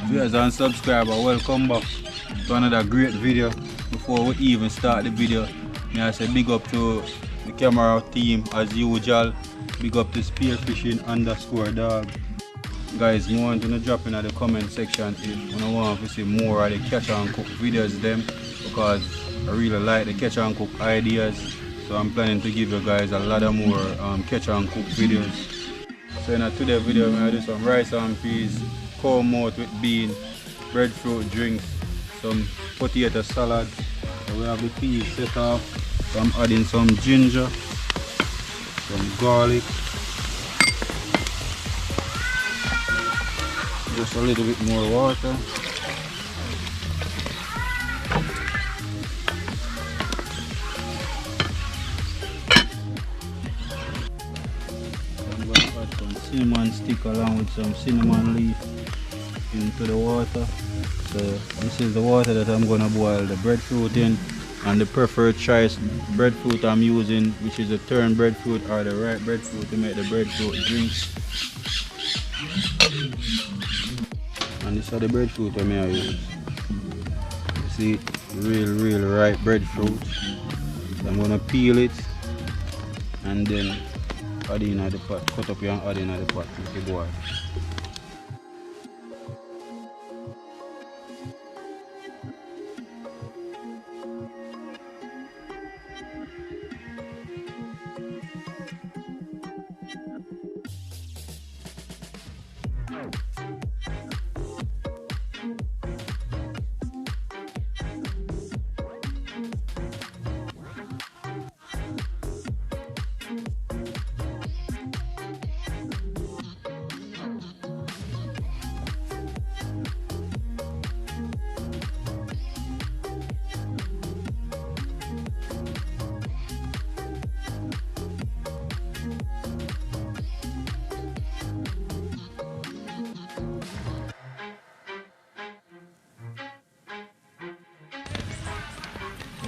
Viewers and subscribers, welcome back to another great video. Before we even start the video, I say big up to the camera team as usual. Big up to spearfishing_dog. Guys, I want to drop in the comment section if you want to see more of the catch and cook videos them, because I really like the catch and cook ideas. So I'm planning to give you guys a lot of more catch and cook videos. So in today's video, I do some rice and peas, cowmouth with bean, breadfruit drinks, some potato salad. So we have the peas set off. So I'm adding some ginger, some garlic, just a little bit more water. I'm going to add some cinnamon stick along with some cinnamon leaf into the water. So this is the water that I'm going to boil the breadfruit in, and the preferred choice breadfruit I'm using, which is the turned breadfruit or the ripe breadfruit to make the breadfruit drinks. And this is the breadfruit I may use. You see, real ripe breadfruit. So I'm going to peel it and then add in the pot, cut up here and add in the pot to boil.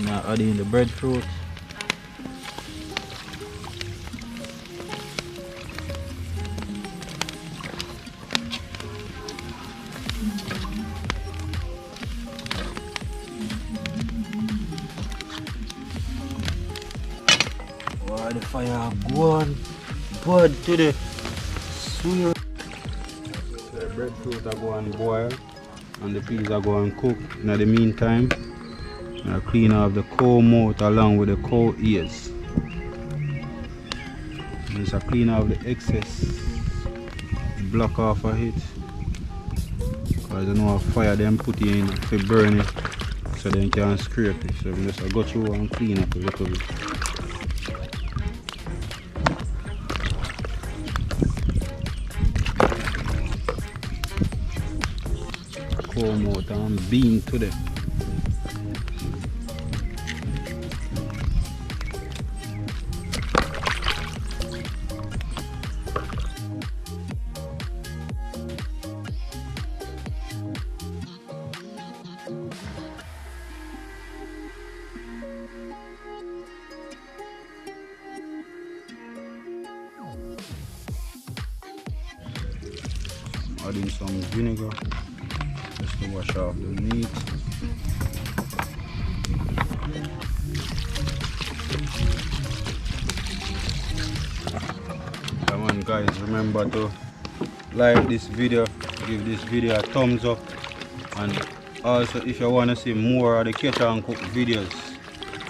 Now add in the breadfruit. Wow, the fire going bud to the sweet. The breadfruit are going to boil and the peas are going to cook. In the meantime, I clean off the cowmouth along with the cow ears. Just clean off the excess, block off of it, because I know how fire them put in to burn it, so they can scrape it. So I just go through and clean up a little bit. Cowmouth and bean to them. Adding some vinegar just to wash off the meat. Come on guys, remember to like this video, give this video a thumbs up, and also if you want to see more of the catch and cook videos,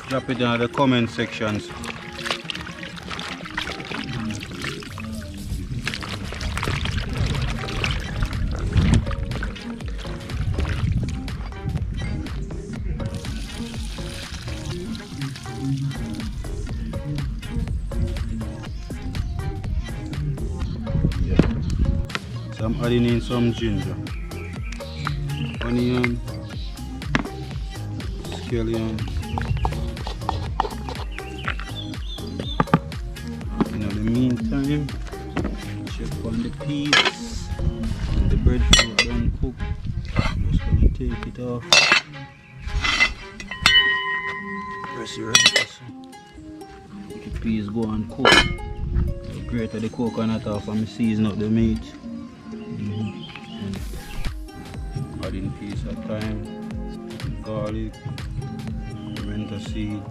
drop it in the comment sections. So I'm adding in some ginger, onion, scallion. In the meantime, check on the peas and the breadfruit done cook. Just gonna take it off. Press it right. The peas go and cook. Grate the coconut off and season up the meat. adding piece of thyme, garlic, pimento seed,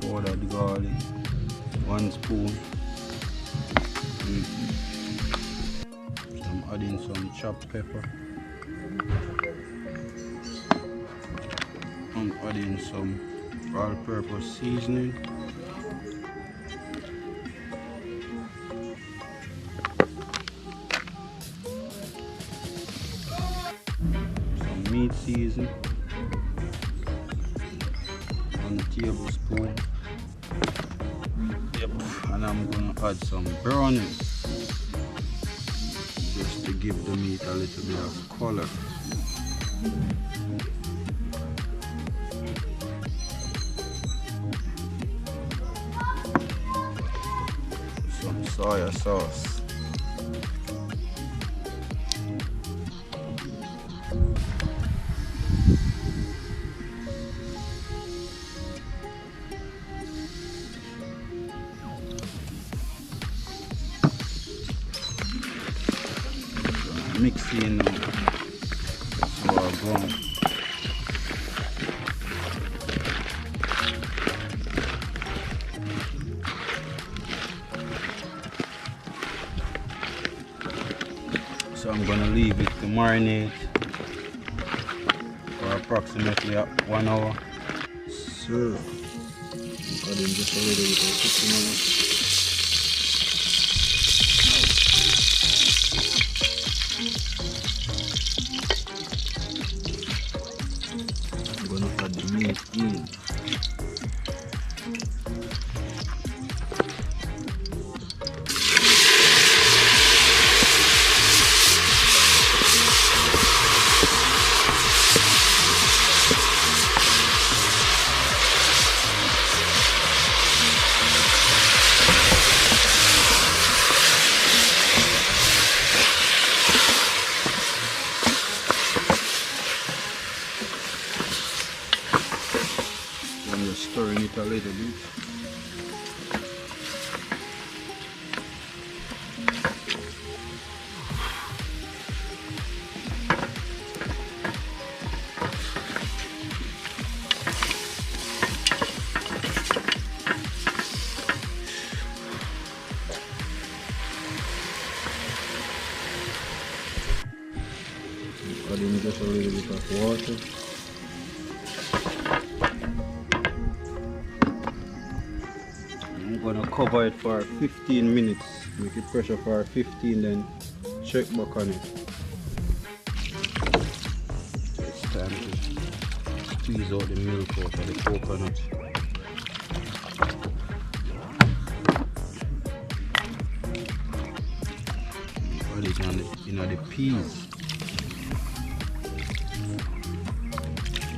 powdered garlic, 1 spoon. I'm adding some chopped pepper. I'm adding some all-purpose seasoning. Some meat seasoning. 1 tablespoon. Yep. And I'm gonna add some browning just to give the meat a little bit of color. Some soy sauce. Mix in now. So our brown. So I'm gonna leave it to marinate for approximately 1 hour. So add in just a little bit of cinnamon. I'm gonna add the meat in. I'm just stirring it a little bit. Adding just a little bit of water. I'm gonna cover it for 15 minutes, make it pressure for 15, then check back on it. It's time to squeeze out the milk out of the coconut. Put it on the peas.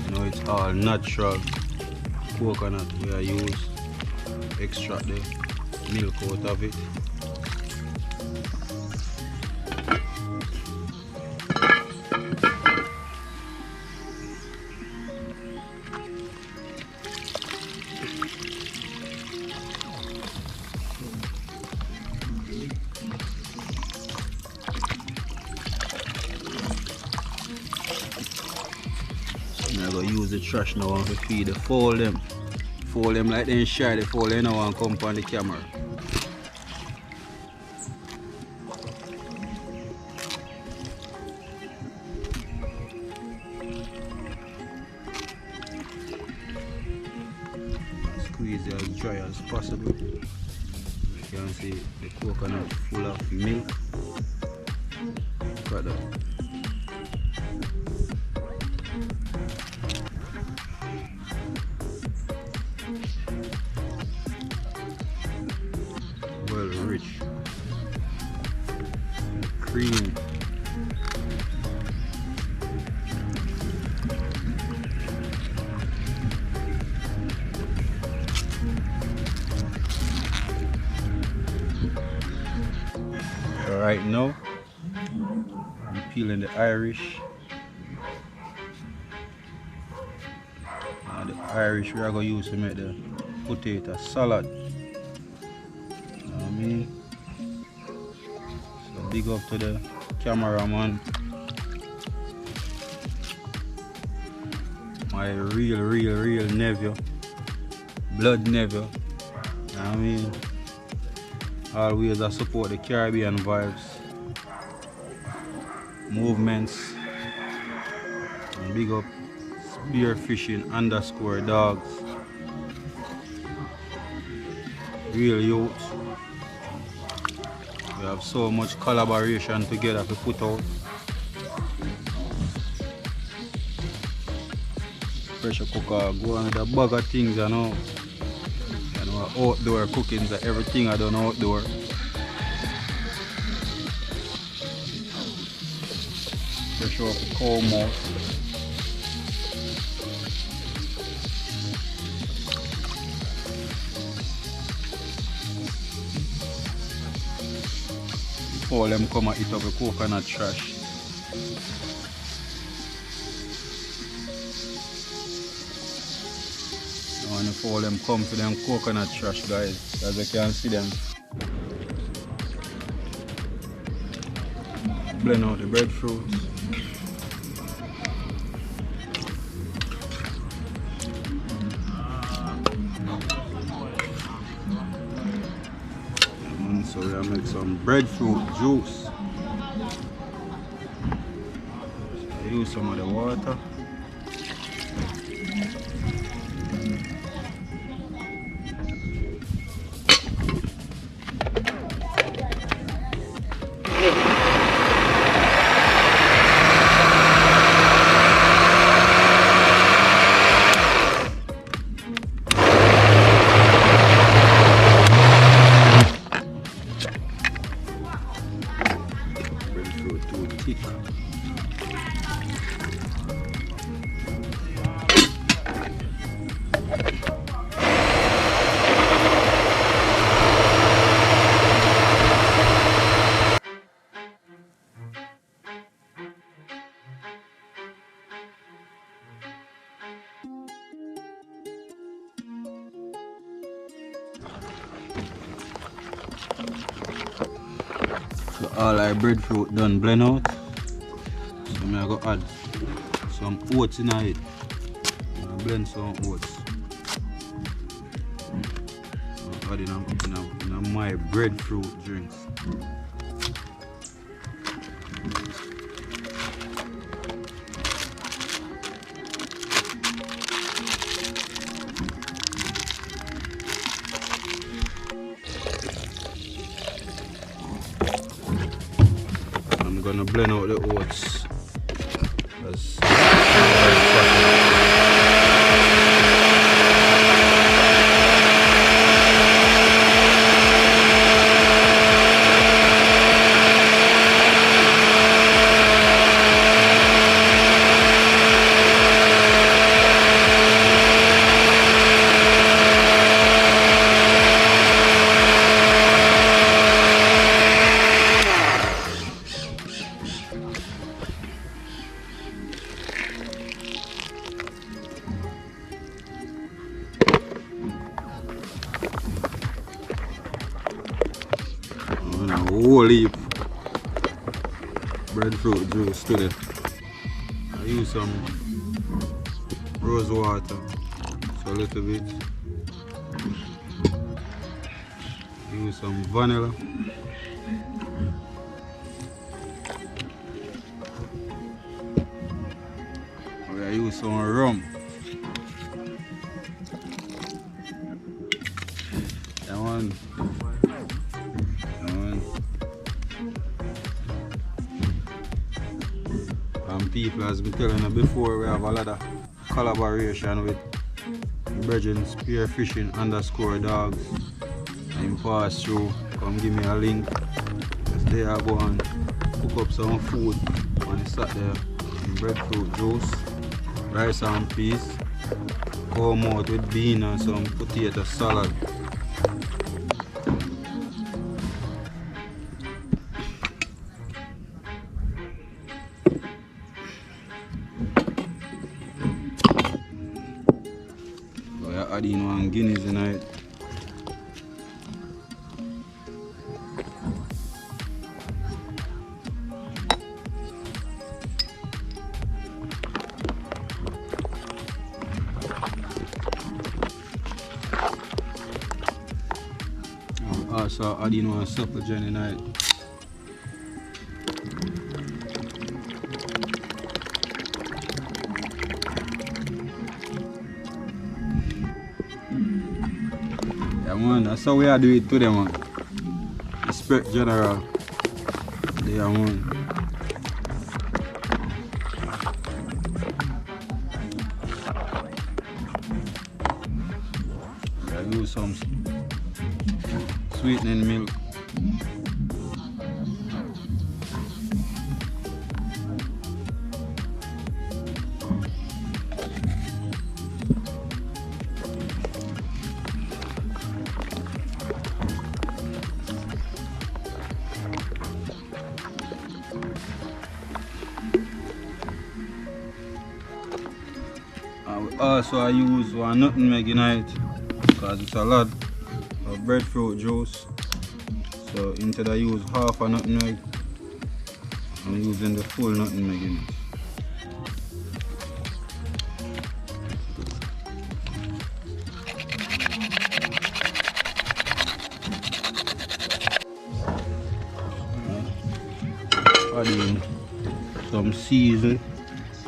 You know, it's all natural coconut we are used. Extract the milk out of it. I'm going to use the trash now and feed the fold them. Fold them like they shy, they fold them now and come on the camera. Squeeze it as dry as possible. You can see the coconut full of milk. Look at that. Well rich cream. So right now I'm peeling the Irish. The Irish we are going to use to make the potato salad. I mean, so big up to the cameraman My real nephew. Blood nephew. You know what I mean? Always I support the Caribbean vibes. Movements. And big up spearfishing _dogs. Real youth. We have so much collaboration together to put out. Pressure cooker, go on with a bag of things, you know. You know, outdoor cooking, so everything I done outdoor. Pressure up the cowmouth. Before them come and eat up the coconut trash. And before them come to them coconut trash, guys, as you can see them. Blend out the breadfruit. So we'll make some breadfruit juice. So use some of the water. So all our breadfruit done blend out. So I'm going to add some oats in it. Blend some oats. I'm adding in my breadfruit drinks. I'm gonna blend out the oats. Whole heap breadfruit juice today. I use some rose water, so a little bit. Use some vanilla. I use some rum. That one. People, as been telling you before, we have a lot of collaboration with brethren spearfishing _dogs. And pass through, come give me a link. Just there I go and cook up some food on the Saturday. Breadfruit juice, rice and peas, cowmouth with bean and some potato salad. Adding one Guinness in it. Also adding one supper journey night. Yeah man, that's how we are do it today man. Respect general. Yeah man. I use some sweetening milk. Also I use one nutmeg in it because it's a lot of breadfruit juice. So instead I use half a nutmeg, I'm using the full nutmeg in it. Adding some season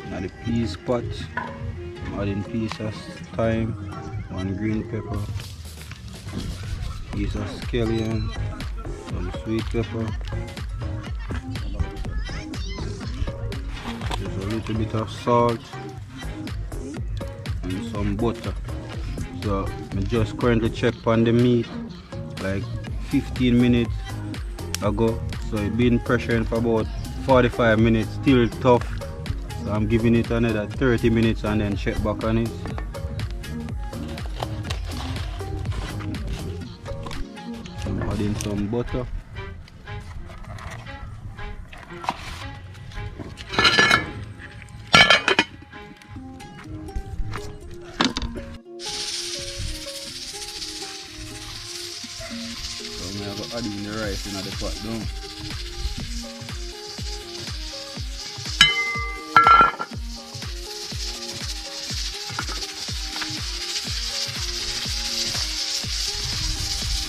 in the peas pot. I'm adding piece of thyme, one green pepper, piece of scallion, some sweet pepper, just a little bit of salt and some butter. So I just currently check on the meat like 15 minutes ago. So it's been pressuring for about 45 minutes, still tough. So I'm giving it another 30 minutes and then check back on it. I'm adding some butter. So I'm going to add in the rice in the pot down.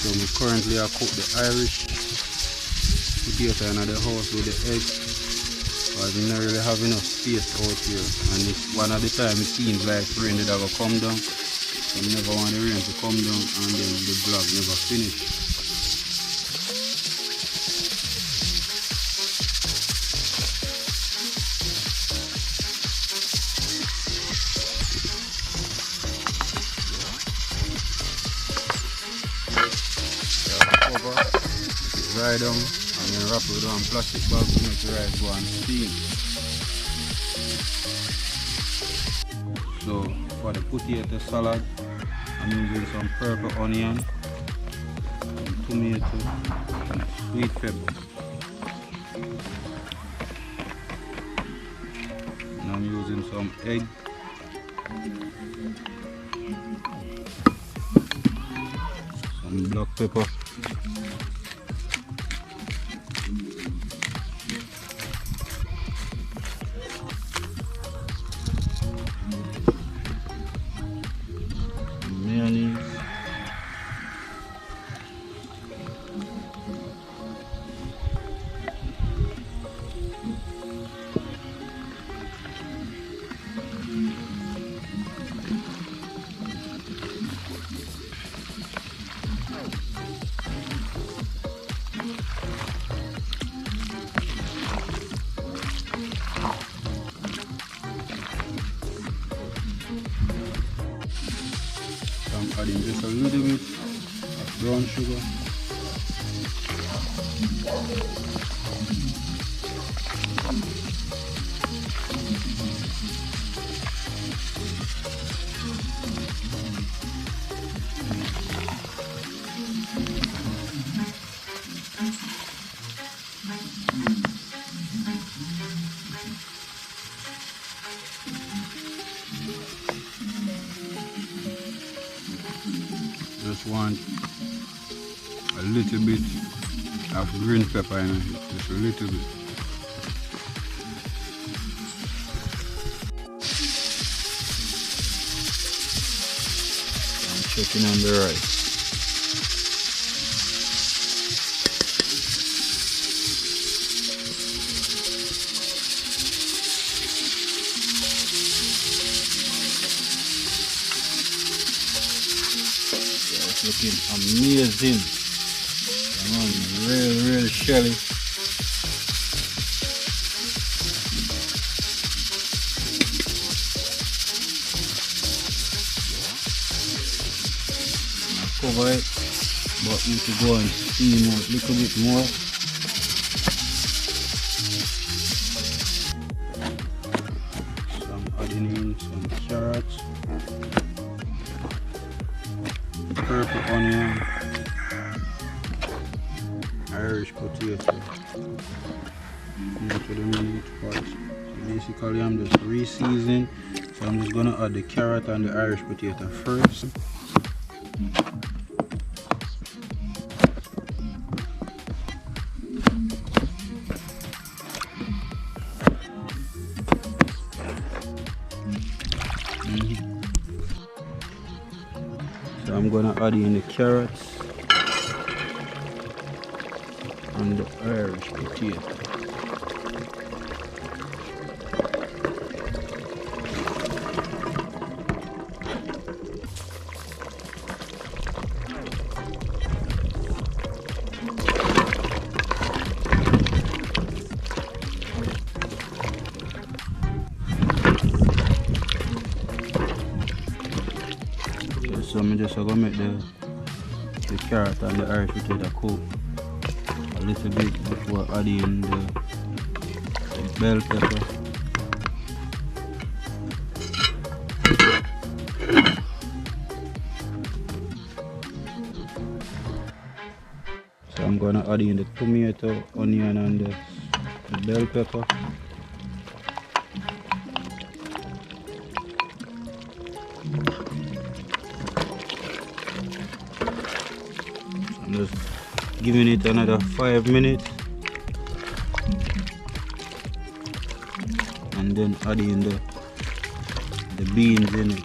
So we currently I cook the Irish potato in the house with the egg, because we don't really have enough space out here, and it's one of the time it seems like rain that will come down. So I never want the rain to come down and then the vlog never finish. Dry down and then wrap it with one plastic bag to make the rice go and steam. So for the potato salad, I'm using some purple onion, some tomato, and sweet pepper. And I'm using some egg, some black pepper, mayonnaise, I'm adding just a little bit of brown sugar. Just want a little bit of green pepper in it, just a little bit. I'm checking on the rice. looking amazing. Come on, real shelly. Cover it, but we need to go and steam out a little bit more. So I'm adding in some carrots, purple onion, Irish potato into the meat part. So basically I'm just re-seasoning, so I'm just gonna add the carrot and the Irish potato first. So I'm gonna add in the carrots and the Irish potato. So I'm just gonna make the carrot and the Irish potato cook a little bit before adding the bell pepper. So I'm gonna add in the tomato, onion and the bell pepper. I'm just giving it another 5 minutes and then adding the beans in it.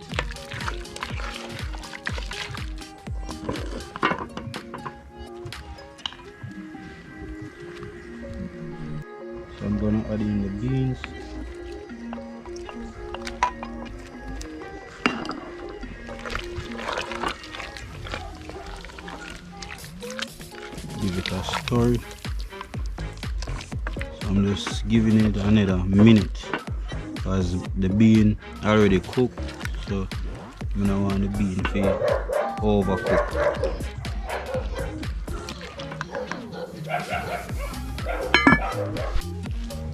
So I'm gonna add in the beans. Give it a stir. So I'm just giving it another minute because the bean already cooked, so I don't want the bean to overcook.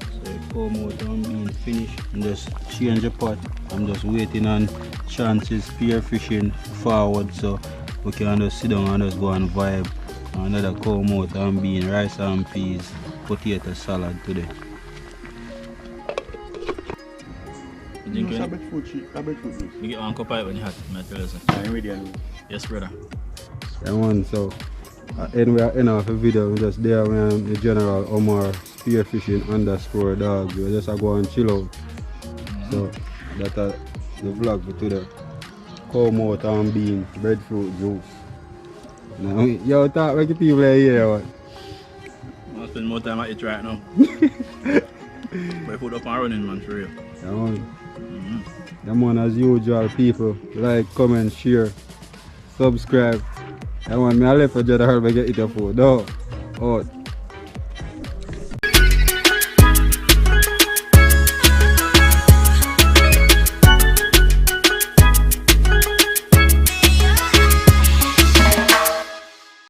So the cowmouth and bean finished. I'm just change the pot. I'm just waiting on chances spear fishing forward so we can just sit down and just go and vibe. Another cowmouth and bean, rice and peas, potato salad today. You get one cup of it when you have it. I'm ready. Yes, brother. That one, so we are in off the video. We just there when the General Omar spearfishing _ dog. We just go and chill out. So that's the vlog for today. Cowmouth and bean, breadfruit juice. Now, yo, talk like the people here. What? I'll spend more time at it right now. But put up and running, man, for real. That one. That one, as usual, people like, comment, share, subscribe. That one, me I left for General to get it for. No. Out.